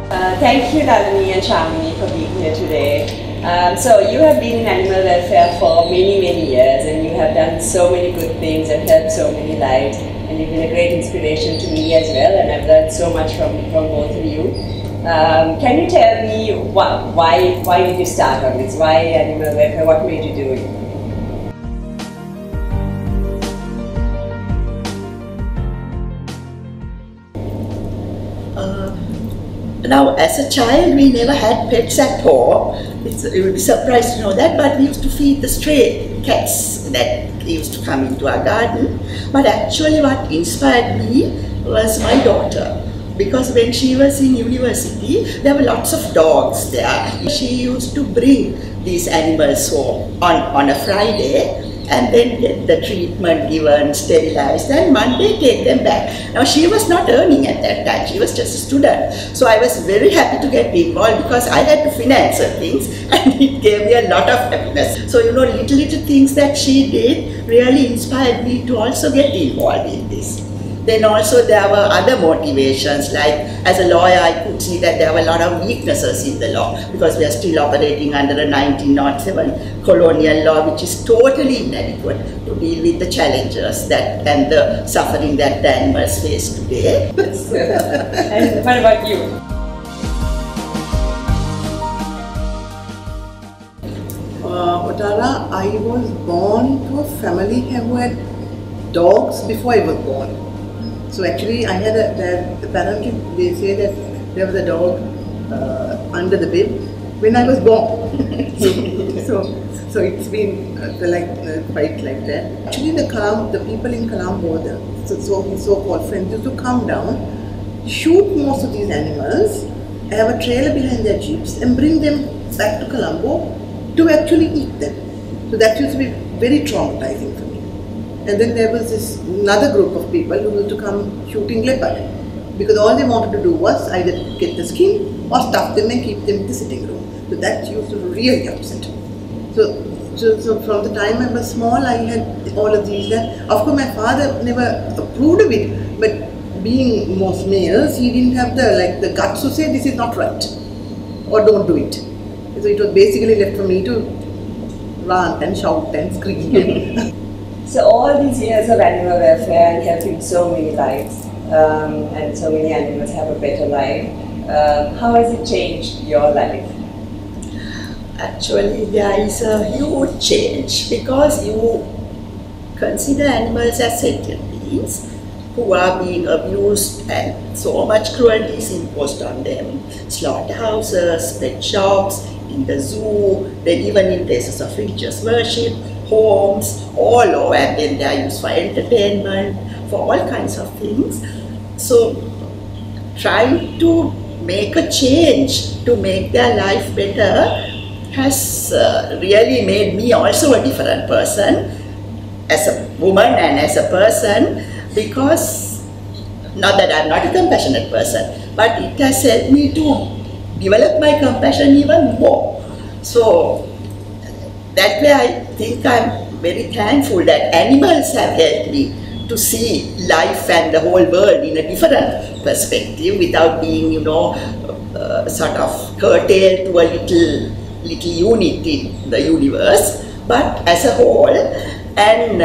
Thank you, Lalani and Sharmini, for being here today. So you have been in animal welfare for many, many years, and you have done so many good things and helped so many lives, and you've been a great inspiration to me as well, and I've learned so much from both of you. Can you tell me why did you start on this? Why animal welfare? What made you do it? Now, as a child, we never had pets at home. You will be surprised to know that, but we used to feed the stray cats that used to come into our garden. But actually, what inspired me was my daughter. Because when she was in university, there were lots of dogs there. She used to bring these animals home on a Friday, and then get the treatment given, sterilized, and Monday take them back. Now she was not earning at that time, she was just a student. So I was very happy to get involved because I had to finance her things, and it gave me a lot of happiness. So little things that she did really inspired me to also get involved in this. Then also there were other motivations, like as a lawyer I could see that there were a lot of weaknesses in the law because we are still operating under a 1907 colonial law which is totally inadequate to deal with the challenges that and the suffering that the animals face today. And what about you? Otara, I was born to a family who had dogs before I was born. So actually, I had apparently they say that there was a dog under the bed when I was born. so it's been quite like that. Actually, the people in Colombo, the so-called friends, used to come down, shoot most of these animals, have a trailer behind their jeeps, and bring them back to Colombo to actually eat them. So that used to be very traumatizing for me. And then there was another group of people who used to come shooting leopard, because all they wanted to do was either get the skin or stuff them and keep them in the sitting room. So that used to really upset me. So from the time I was small, I had all of these. Of course, my father never approved of it, but being most males, he didn't have the guts to say this is not right or don't do it. So it was basically left for me to rant and shout and scream. So all these years of animal welfare and helping so many lives and so many animals have a better life, how has it changed your life? Actually, there is a huge change because you consider animals as sentient beings who are being abused and so much cruelty is imposed on them. Slaughterhouses, pet shops, in the zoo, then even in places of religious worship, homes, all over, and then they are used for entertainment, for all kinds of things. So trying to make a change to make their life better has really made me also a different person as a woman and as a person, because not that I'm not a compassionate person, but it has helped me to develop my compassion even more. So that way I think I'm very thankful that animals have helped me to see life and the whole world in a different perspective without being, sort of curtailed to a little unit in the universe, but as a whole. And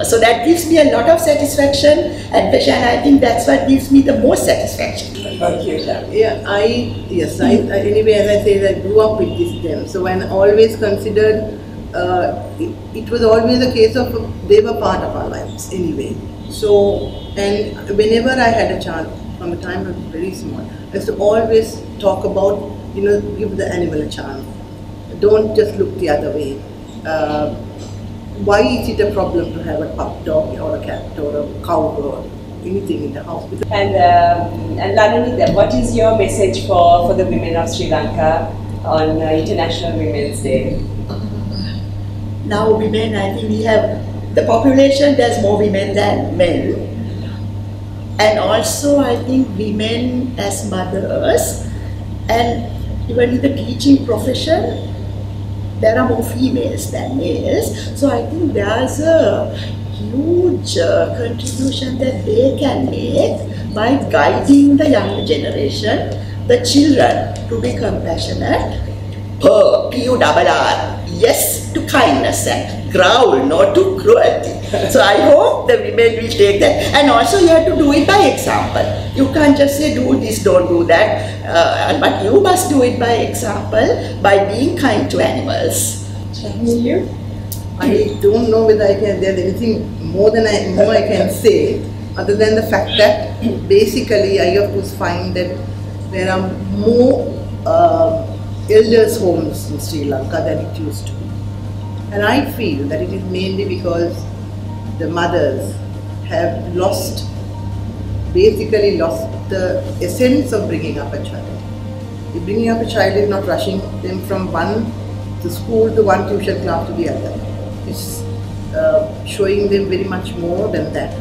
so that gives me a lot of satisfaction and pleasure, and I think that's what gives me the most satisfaction. Thank you, Sha. Yeah, anyway, as I say, I grew up with this them. So when I always considered, it was always a case of they were part of our lives anyway. So, and whenever I had a chance, from the time I was very small, I used to always talk about, give the animal a chance. Don't just look the other way. Why is it a problem to have a pup dog or a cat or a cow or anything in the house? And Lalani, what is your message for the women of Sri Lanka on International Women's Day? Now women, I think we have, the population, there's more women than men. And also I think women as mothers, and even in the teaching profession, there are more females than males. So I think there's a huge contribution that they can make by guiding the younger generation, the children to be compassionate. Purr, P-U-R-R, yes to kindness, and growl, no to cruelty. So I hope the women will take that, and also you have to do it by example. You can't just say do this, don't do that, but you must do it by example, by being kind to animals. Shamini, you? I don't know whether there's anything more I can say, other than the fact that basically I of course find that there are more elders' homes in Sri Lanka than it used to be. And I feel that it is mainly because the mothers have basically lost the essence of bringing up a child. The bringing up a child is not rushing them from one to school to one tuition class to the other. It's showing them very much more than that.